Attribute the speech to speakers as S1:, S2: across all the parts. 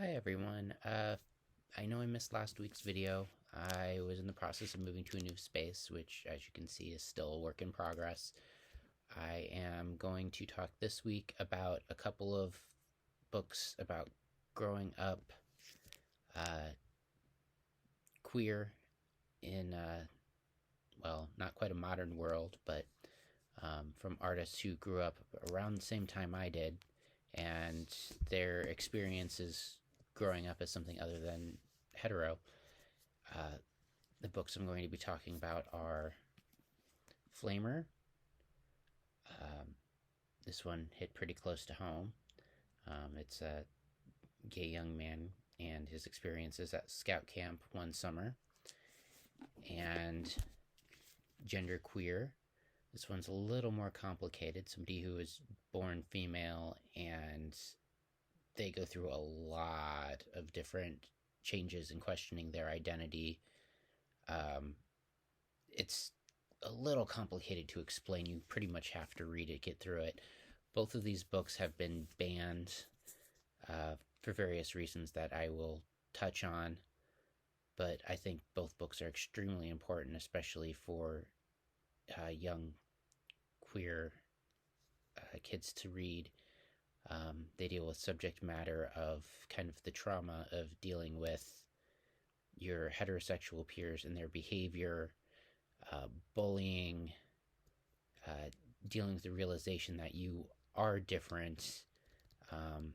S1: Hi everyone. I know I missed last week's video. I was in the process of moving to a new space, which, as you can see, is still a work in progress. I am going to talk this week about a couple of books about growing up uh, queer in, well, not quite a modern world, but from artists who grew up around the same time I did, and their experiences growing up as something other than hetero. Uh, the books I'm going to be talking about are Flamer. Um, this one hit pretty close to home. It's a gay young man and his experiences at scout camp one summer. And Genderqueer. This one's a little more complicated. Somebody who is born female and they go through a lot of different changes in questioning their identity. It's a little complicated to explain. You pretty much have to read it, get through it. Both of these books have been banned for various reasons that I will touch on, but I think both books are extremely important, especially for young queer kids to read. They deal with subject matter of kind of the trauma of dealing with your heterosexual peers and their behavior, bullying, uh, dealing with the realization that you are different, um,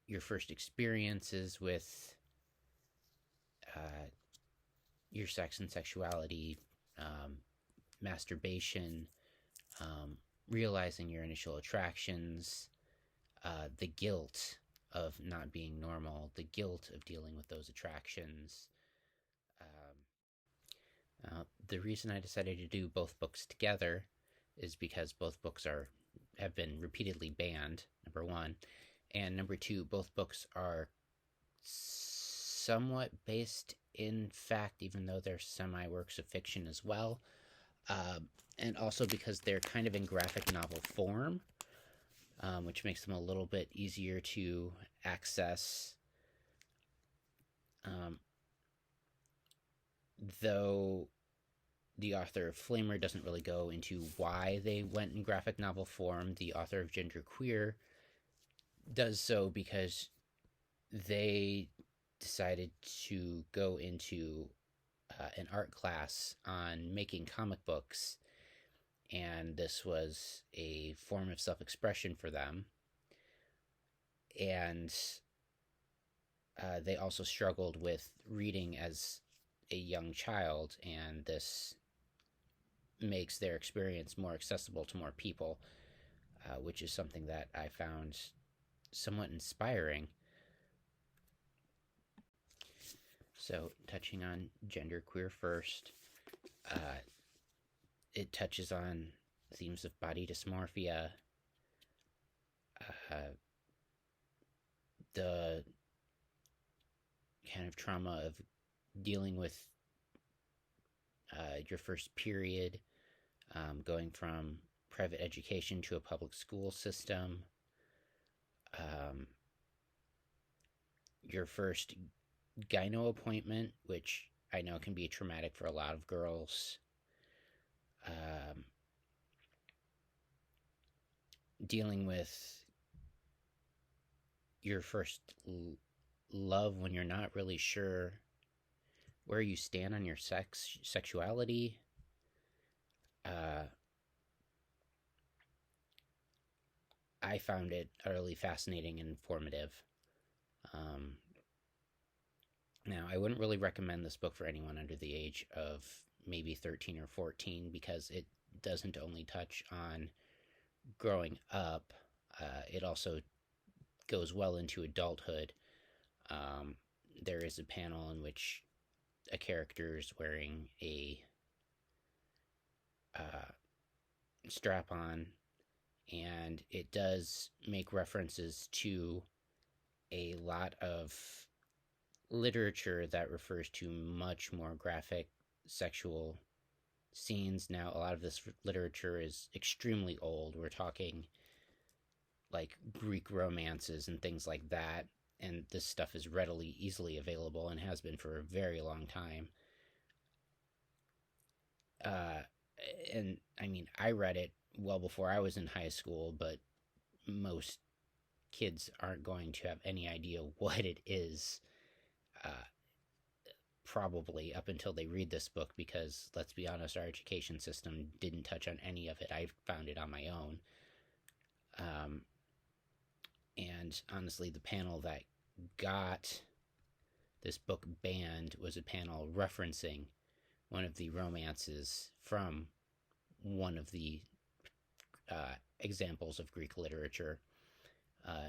S1: your first experiences with uh, your sex and sexuality, masturbation, realizing your initial attractions, the guilt of not being normal, the guilt of dealing with those attractions. The reason I decided to do both books together is because both books have been repeatedly banned, number one, and number two, both books are somewhat based in fact, even though they're semi works of fiction as well, and also because they're kind of in graphic novel form, which makes them a little bit easier to access. Um, though the author of Flamer doesn't really go into why they went in graphic novel form, the author of Genderqueer does so because they decided to go into an art class on making comic books, and this was a form of self expression for them. And they also struggled with reading as a young child, and this makes their experience more accessible to more people, which is something that I found somewhat inspiring. So, touching on Genderqueer first, it touches on themes of body dysmorphia, the kind of trauma of dealing with your first period, going from private education to a public school system, your first gyno appointment, which I know can be traumatic for a lot of girls, dealing with your first love when you're not really sure where you stand on your sexuality. I found it utterly fascinating and informative. Now, I wouldn't really recommend this book for anyone under the age of maybe 13 or 14 because it doesn't only touch on growing up, it also goes well into adulthood. There is a panel in which a character is wearing a strap on, and it does make references to a lot of literature that refers to much more graphic sexual scenes. Now, a lot of this literature is extremely old. We're talking like Greek romances and things like that. and this stuff is easily available and has been for a very long time. And I mean, I read it well before I was in high school, but most kids aren't going to have any idea what it is, uh, probably up until they read this book, because let's be honest, our education system didn't touch on any of it. I found it on my own. And honestly, the panel that got this book banned was a panel referencing one of the romances from one of the examples of Greek literature,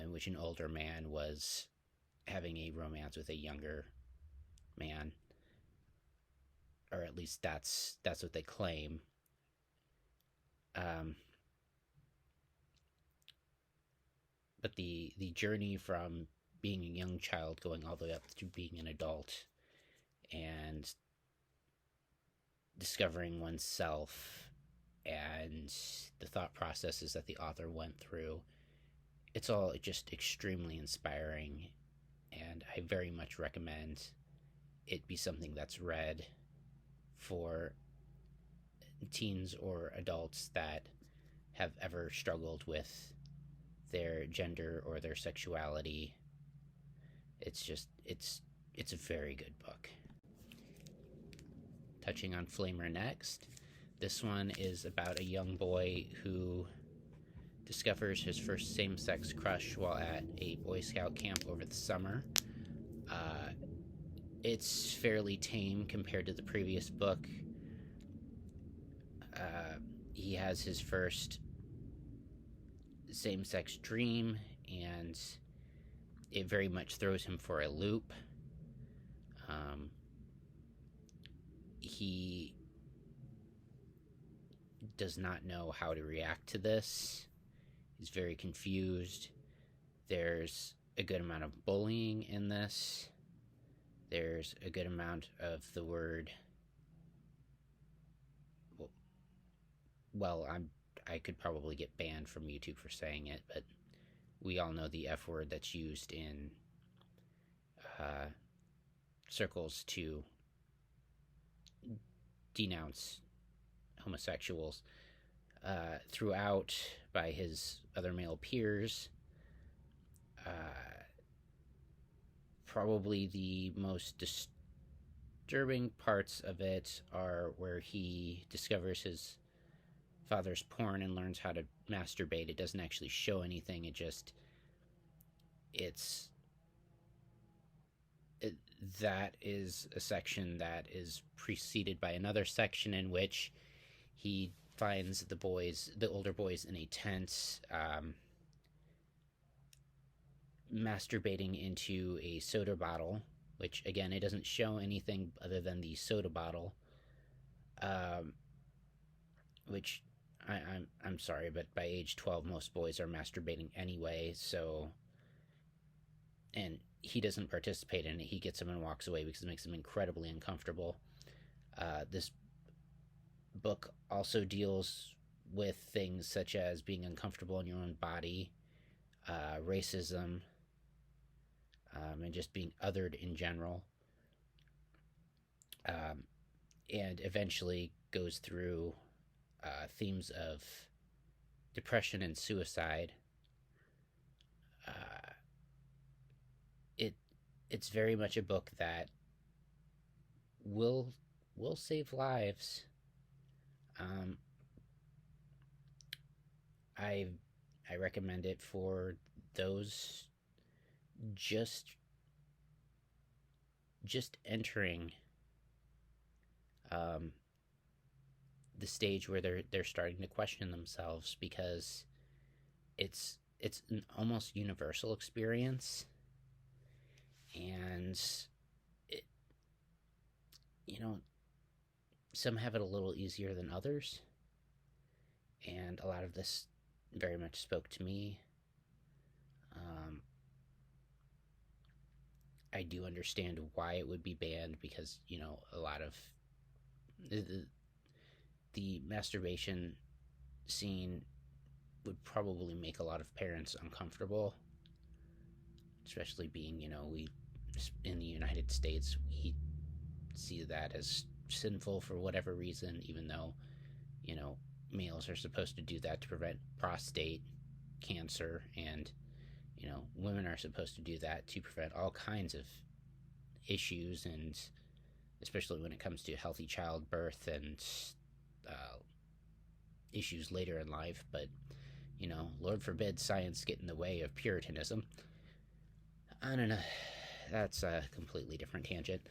S1: in which an older man was having a romance with a younger man, or at least that's what they claim. But the journey from being a young child going all the way up to being an adult and discovering oneself and the thought processes that the author went through, it's all just extremely inspiring, and I very much recommend it be something that's read for teens or adults that have ever struggled with their gender or their sexuality. It's a very good book. Touching on Flamer next, this one is about a young boy who discovers his first same-sex crush while at a Boy Scout camp over the summer. It's fairly tame compared to the previous book. He has his first same-sex dream, and it very much throws him for a loop. He does not know how to react to this. He's very confused. There's a good amount of bullying in this. There's a good amount of the word... Well, I could probably get banned from YouTube for saying it, but we all know the F word that's used in circles to denounce homosexuals throughout by his other male peers. Probably the most disturbing parts of it are where he discovers his father's porn and learns how to masturbate. It doesn't actually show anything. That is a section that is preceded by another section in which he finds the older boys in a tent, masturbating into a soda bottle, which again, it doesn't show anything other than the soda bottle, which I'm sorry, but by age 12, most boys are masturbating anyway, so... And he doesn't participate in it. He gets him and walks away because it makes him incredibly uncomfortable. This book also deals with things such as being uncomfortable in your own body, racism, and just being othered in general. And eventually goes through themes of depression and suicide. It's very much a book that will save lives. I recommend it for those just entering the stage where they're starting to question themselves, because it's an almost universal experience. And some have it a little easier than others, and a lot of this very much spoke to me. I do understand why it would be banned, because a lot of the masturbation scene would probably make a lot of parents uncomfortable especially being, we in the United States, we see that as sinful for whatever reason, even though, males are supposed to do that to prevent prostate cancer, and, women are supposed to do that to prevent all kinds of issues, and especially when it comes to healthy childbirth and issues later in life. But, Lord forbid science get in the way of Puritanism. I don't know. That's a completely different tangent.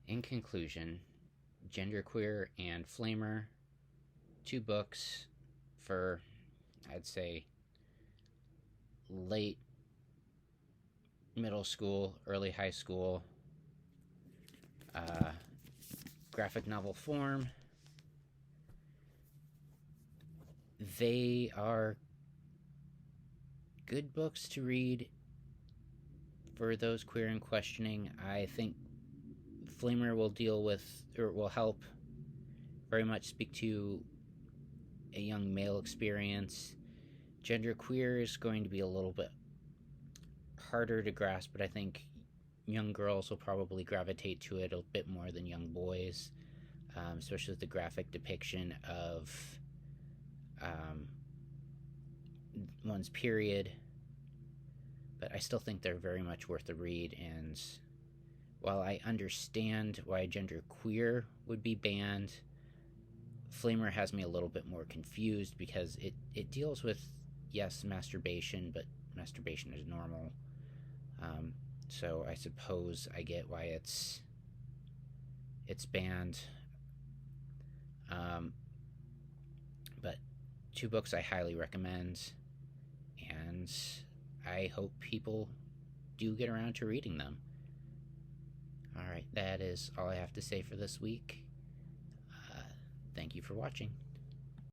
S1: In conclusion, Genderqueer and Flamer, 2 books for, I'd say, late middle school, early high school, graphic novel form. They are good books to read for those queer and questioning. I think Flamer will deal with, or will help very much speak to a young male experience. Genderqueer is going to be a little bit harder to grasp, but I think young girls will probably gravitate to it a bit more than young boys, especially with the graphic depiction of one's period. But I still think they're very much worth a read, and while I understand why Genderqueer would be banned, Flamer has me a little bit more confused, because it deals with, yes, masturbation, but masturbation is normal. So I suppose I get why it's banned. But 2 books I highly recommend, and I hope people do get around to reading them. Alright, that is all I have to say for this week. Thank you for watching.